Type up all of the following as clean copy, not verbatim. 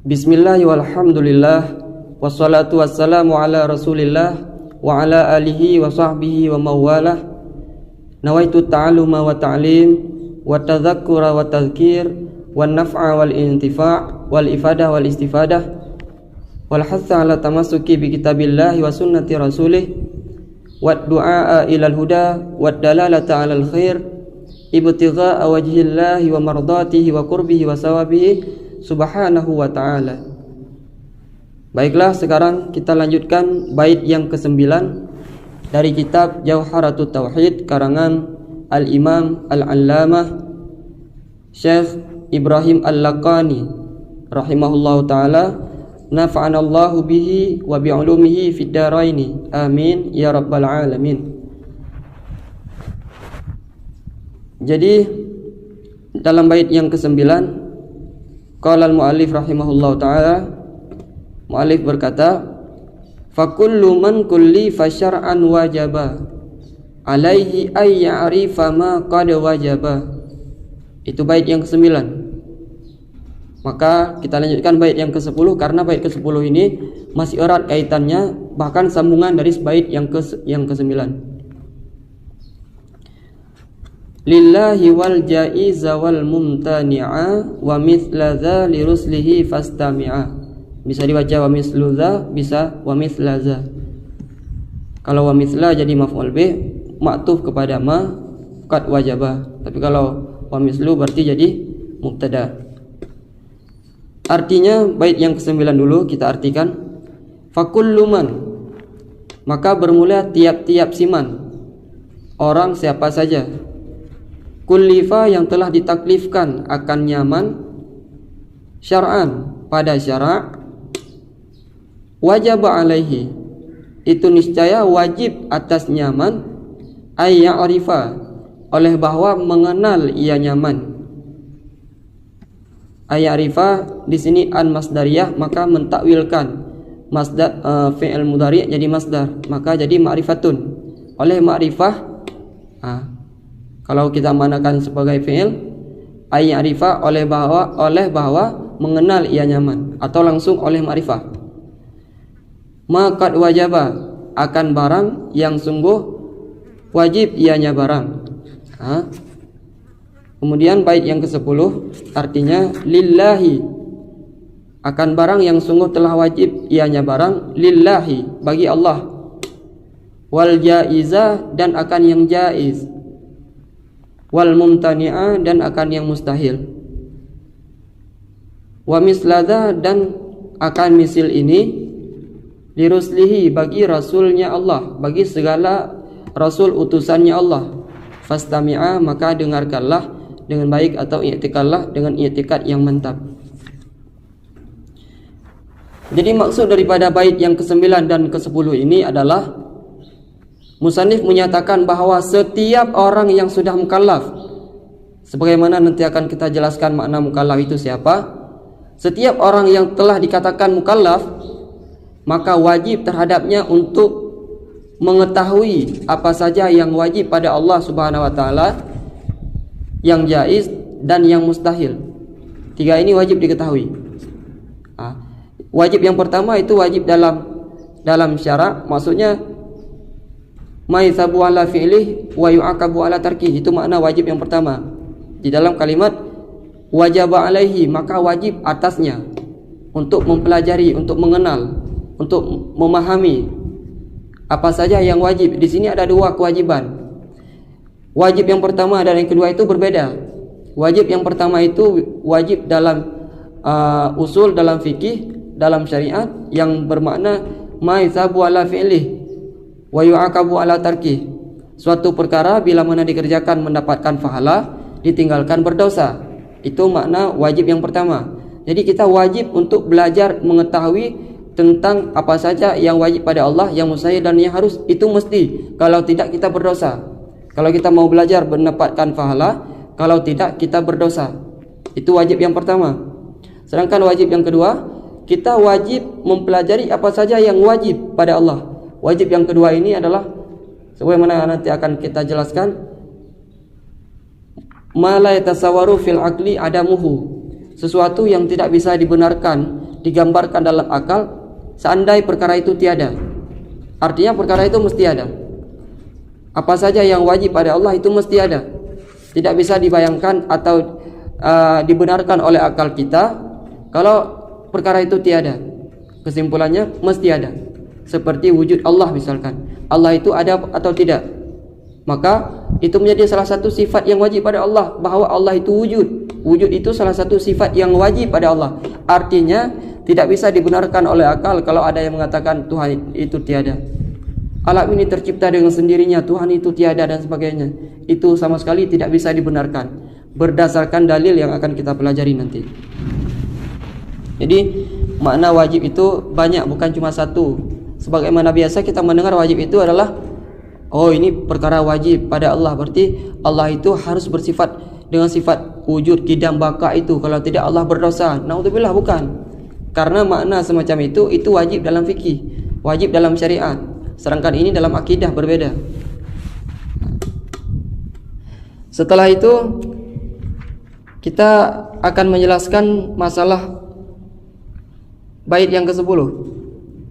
Bismillah walhamdulillah wassalatu wassalamu ala rasulillah wa ala alihi wa sahbihi wa mawalah. Nawaitu ta'aluma wa ta'lim wa tadhakkura wa tadhkir wa naf'a wal intifa' wal ifadah wal istifadah wal hatha ala tamassuki bi kitabillahi wa sunnati rasulih wa du'a ilal huda wa dalalata alal khair ibtigha'a wajhillahi wa mardatihi wa qurbihi wa sawabihi subhanahu wa ta'ala. Baiklah, sekarang kita lanjutkan bait yang ke-9 dari kitab Jawharatut Tauhid karangan Al-Imam Al-Allamah Syekh Ibrahim Al-Laqani rahimahullahu ta'ala. Nafa'anallahu bihi wa bi'ulumihi fid daraini. Amin ya rabbal alamin. Jadi dalam bait yang ke-9 qala al-muallif rahimahullahu ta'ala, muallif berkata, fa kullu man kullifa syar'an wajaba alaihi ay ya'rifa ma qad wajaba. Itu bait yang ke-9. Maka kita lanjutkan bait yang ke-10 karena bait ke-10 ini masih erat kaitannya, bahkan sambungan dari bait yang ke-9. Lillahi wal jaiza wal mumtani'a wa mithla dha li ruslihi fastami'a. Bisa dibaca wa mithlu dha, bisa wa mithla dha. Kalau wa mithla jadi maf'ul bih, ma'tuf kepada ma qad wajaba. Tapi kalau wa mithlu berarti jadi mubtada. Artinya bait yang ke-9 dulu kita artikan. Fakullu man, maka bermula tiap-tiap siman, orang siapa saja, kullifa yang telah ditaklifkan akan nyaman, syar'an pada syara', wajib alaihi itu niscaya wajib atas nyaman, ay ya'rifa oleh bahwa mengenal ia nyaman. Ay ya'rifa di sini an masdariyah, maka mentakwilkan masdar fi'il mudhari' jadi masdar, maka jadi ma'rifatun. Oleh ma'rifah, kalau kita manakan sebagai fi'il, ay ya'rifa oleh bahwa mengenal ia nyaman, atau langsung oleh ma'rifah. Maka wajaba akan barang yang sungguh wajib ianya barang. Kemudian bait yang ke-10 artinya lillahi akan barang yang sungguh telah wajib ianya barang, lillahi bagi Allah, wal jaiza dan akan yang jaiz, wal mumtani'a dan akan yang mustahil, wa misladha dan akan misil ini, liruslihi bagi rasulnya Allah, bagi segala rasul utusannya Allah, fastami'a maka dengarkanlah dengan baik atau i'tikallah dengan i'tikad yang mantap. Jadi maksud daripada bait yang ke-9 dan ke-10 ini adalah musannif menyatakan bahwa setiap orang yang sudah mukallaf, sebagaimana nanti akan kita jelaskan makna mukallaf itu siapa, setiap orang yang telah dikatakan mukallaf, maka wajib terhadapnya untuk mengetahui apa saja yang wajib pada Allah Subhanahu wa taala, yang jaiz dan yang mustahil. 3 ini wajib diketahui. Wajib yang pertama itu wajib dalam syara', maksudnya maisabu ala fi'lih wa yu'aqabu ala tarkih, itu makna wajib yang pertama. Di dalam kalimat wajaba alaihi, maka wajib atasnya untuk mempelajari, untuk mengenal, untuk memahami apa saja yang wajib. Di sini ada 2 kewajiban. Wajib yang pertama dan yang kedua itu berbeda. Wajib yang pertama itu wajib dalam usul, dalam fikih, dalam syariat, yang bermakna maisabu ala fi'lih wa yu'aqabu ala tarkih. Suatu perkara bila mana dikerjakan mendapatkan pahala, ditinggalkan berdosa. Itu makna wajib yang pertama. Jadi kita wajib untuk belajar mengetahui tentang apa saja yang wajib pada Allah, yang mustahil dan yang harus. Itu mesti, kalau tidak kita berdosa. Kalau kita mau belajar mendapatkan pahala, kalau tidak kita berdosa. Itu wajib yang pertama. Sedangkan wajib yang kedua, kita wajib mempelajari apa saja yang wajib pada Allah. Wajib yang kedua ini adalah sebagaimana nanti akan kita jelaskan, ma la yatasawwaru fil aqli adamuhu, sesuatu yang tidak bisa dibenarkan digambarkan dalam akal, seandai perkara itu tiada. Artinya perkara itu mesti ada. Apa saja yang wajib pada Allah itu mesti ada. Tidak bisa dibayangkan atau dibenarkan oleh akal kita kalau perkara itu tiada. Kesimpulannya mesti ada. Seperti wujud Allah misalkan. Allah itu ada atau tidak? Maka itu menjadi salah satu sifat yang wajib pada Allah, bahwa Allah itu wujud. Wujud itu salah satu sifat yang wajib pada Allah. Artinya tidak bisa dibenarkan oleh akal kalau ada yang mengatakan Tuhan itu tiada. Alam ini tercipta dengan sendirinya, Tuhan itu tiada dan sebagainya. Itu sama sekali tidak bisa dibenarkan berdasarkan dalil yang akan kita pelajari nanti. Jadi makna wajib itu banyak, bukan cuma satu. Sebagaimana biasa kita mendengar wajib itu adalah, oh ini perkara wajib pada Allah, berarti Allah itu harus bersifat dengan sifat wujud, qidam, baqa itu. Kalau tidak Allah berdosa. Naudzubillah, bukan. Karena makna semacam itu wajib dalam fikih, wajib dalam syariat. Sedangkan ini dalam akidah berbeda. Setelah itu kita akan menjelaskan masalah bait yang ke-10.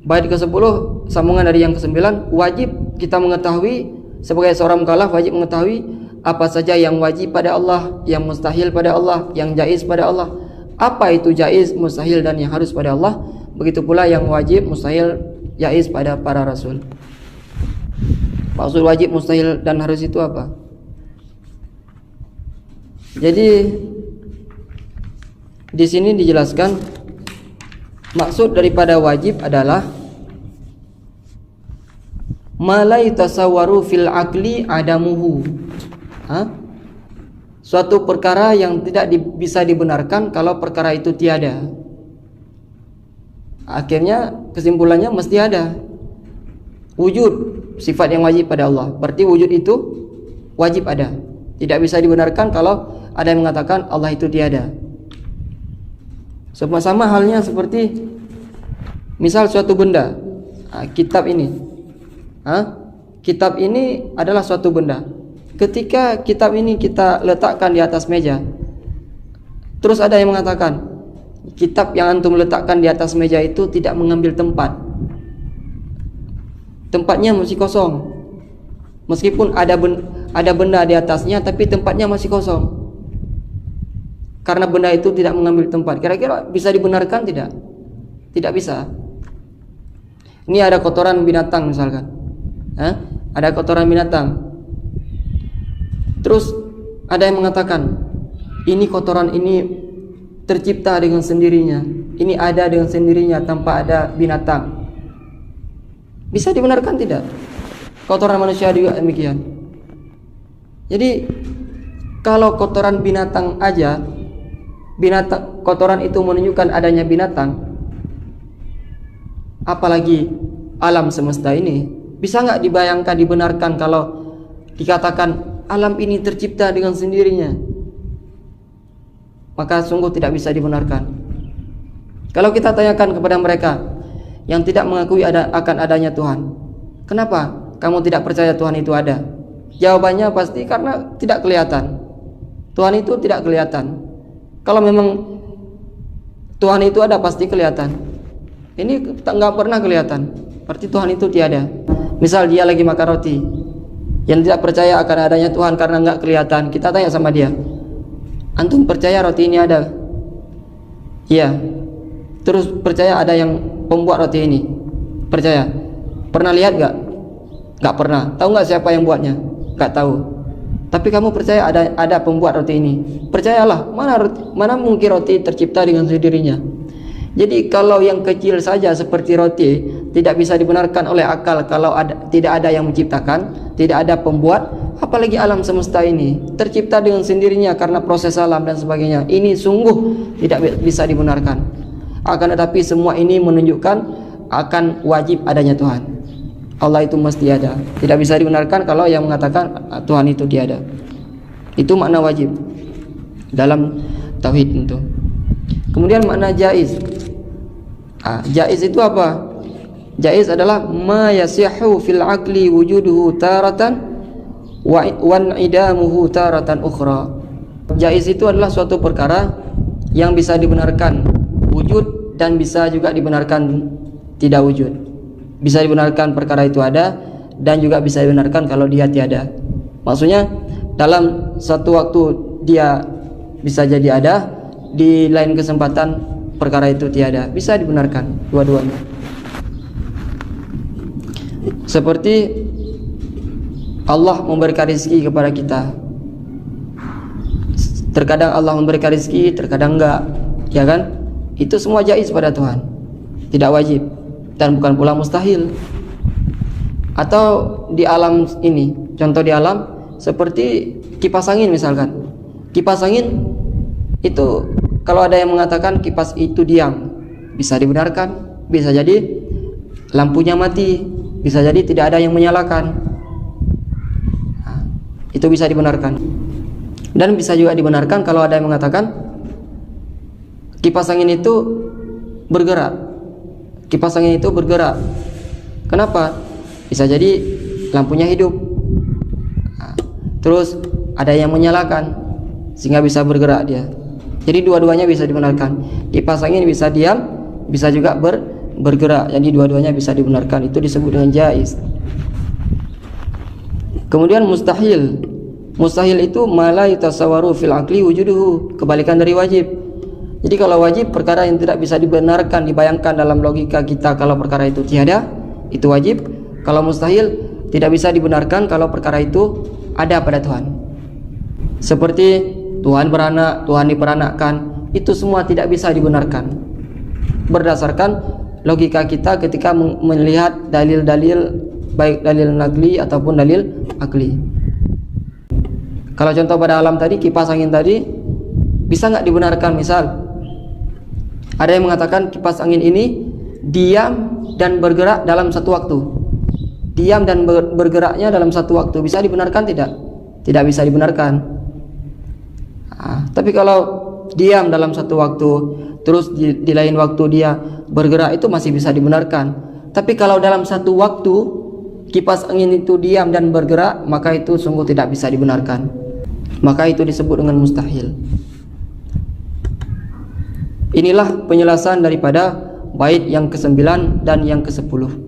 Bait ke-10 sambungan dari yang ke-9. Wajib kita mengetahui, sebagai seorang mukallaf wajib mengetahui apa saja yang wajib pada Allah, yang mustahil pada Allah, yang jaiz pada Allah. Apa itu jaiz, mustahil dan yang harus pada Allah. Begitu pula yang wajib, mustahil, jaiz pada para rasul. Maksud wajib, mustahil dan harus itu apa? Jadi di sini dijelaskan maksud daripada wajib adalah ma la yatasawwaru fil aqli adamuhu. Suatu perkara yang tidak bisa dibenarkan kalau perkara itu tiada. Akhirnya kesimpulannya mesti ada. Wujud sifat yang wajib pada Allah, berarti wujud itu wajib ada. Tidak bisa dibenarkan kalau ada yang mengatakan Allah itu tiada. Sama halnya seperti misal suatu benda, kitab ini. Kitab ini adalah suatu benda. Ketika kitab ini kita letakkan di atas meja, terus ada yang mengatakan kitab yang antum letakkan di atas meja itu tidak mengambil tempat. Tempatnya masih kosong. Meskipun ada benda di atasnya, tapi tempatnya masih kosong. Karena benda itu tidak mengambil tempat. Kira-kira bisa dibenarkan tidak? Tidak bisa. Ini ada kotoran binatang misalkan. Ada kotoran binatang. Terus ada yang mengatakan ini kotoran ini tercipta dengan sendirinya. Ini ada dengan sendirinya tanpa ada binatang. Bisa dibenarkan tidak? Kotoran manusia juga demikian. Jadi kalau kotoran binatang aja, kotoran itu menunjukkan adanya binatang, apalagi alam semesta ini. Bisa nggak dibayangkan, dibenarkan kalau dikatakan alam ini tercipta dengan sendirinya? Maka sungguh tidak bisa dibenarkan. Kalau kita tanyakan kepada mereka yang tidak mengakui akan adanya Tuhan, kenapa kamu tidak percaya Tuhan itu ada? Jawabannya pasti karena tidak kelihatan. Tuhan itu tidak kelihatan. Kalau memang Tuhan itu ada, pasti kelihatan. Ini nggak pernah kelihatan, berarti Tuhan itu tiada. Misal dia lagi makan roti, yang tidak percaya akan adanya Tuhan karena nggak kelihatan, kita tanya sama dia, antum percaya roti ini ada? Iya. Terus percaya ada yang pembuat roti ini? Percaya. Pernah lihat nggak? Nggak pernah. Tahu nggak siapa yang buatnya? Nggak tahu. Tapi kamu percaya ada pembuat roti ini? Percayalah. Mana mungkin roti tercipta dengan sendirinya? Jadi kalau yang kecil saja seperti roti tidak bisa dibenarkan oleh akal kalau tidak ada yang menciptakan, tidak ada pembuat, apalagi alam semesta ini tercipta dengan sendirinya karena proses alam dan sebagainya. Ini sungguh tidak bisa dibenarkan. Akan tetapi semua ini menunjukkan akan wajib adanya Tuhan. Allah itu mesti ada. Tidak bisa dibenarkan kalau yang mengatakan Tuhan itu tiada. Itu makna wajib dalam tauhid itu. Kemudian makna jaiz. Jaiz itu apa? Jaiz adalah ma yasihu fil aqli wujuduhu taratan wa idamuhu taratan ukhra. Jaiz itu adalah suatu perkara yang bisa dibenarkan wujud dan bisa juga dibenarkan tidak wujud. Bisa dibenarkan perkara itu ada dan juga bisa dibenarkan kalau dia tiada. Maksudnya dalam satu waktu dia bisa jadi ada, di lain kesempatan perkara itu tiada. Bisa dibenarkan dua-duanya. Seperti Allah memberikan rezeki kepada kita. Terkadang Allah memberikan rezeki, terkadang enggak, ya kan? Itu semua jaiz pada Tuhan, tidak wajib dan bukan pula mustahil. Atau di alam ini, contoh di alam seperti kipas angin misalkan. Kipas angin itu kalau ada yang mengatakan kipas itu diam, bisa dibenarkan. Bisa jadi lampunya mati, bisa jadi tidak ada yang menyalakan. Itu bisa dibenarkan. Dan bisa juga dibenarkan kalau ada yang mengatakan kipas angin itu bergerak. Kipas angin itu bergerak. Kenapa? Bisa jadi lampunya hidup. Terus ada yang menyalakan sehingga bisa bergerak dia. Jadi dua-duanya bisa dibenarkan. Kipas angin bisa diam, bisa juga bergerak. Jadi dua-duanya bisa dibenarkan. Itu disebut dengan jaiz. Kemudian mustahil. Mustahil itu mala yatasawwaru fil aqli wujuduhu, kebalikan dari wajib. Jadi kalau wajib perkara yang tidak bisa dibenarkan, dibayangkan dalam logika kita kalau perkara itu tiada, itu wajib. Kalau mustahil tidak bisa dibenarkan kalau perkara itu ada pada Tuhan. Seperti Tuhan beranak, Tuhan diperanakkan, itu semua tidak bisa dibenarkan berdasarkan logika kita ketika melihat dalil-dalil, baik dalil naqli ataupun dalil akli. Kalau contoh pada alam tadi, kipas angin tadi bisa nggak dibenarkan? Misal ada yang mengatakan kipas angin ini diam dan bergerak dalam satu waktu. Diam dan bergeraknya dalam satu waktu, bisa dibenarkan tidak? Tidak bisa dibenarkan. Tapi kalau diam dalam satu waktu, terus di lain waktu dia bergerak, itu masih bisa dibenarkan. Tapi kalau dalam satu waktu kipas angin itu diam dan bergerak, maka itu sungguh tidak bisa dibenarkan. Maka itu disebut dengan mustahil. Inilah penjelasan daripada bait yang ke-9 dan yang ke-10.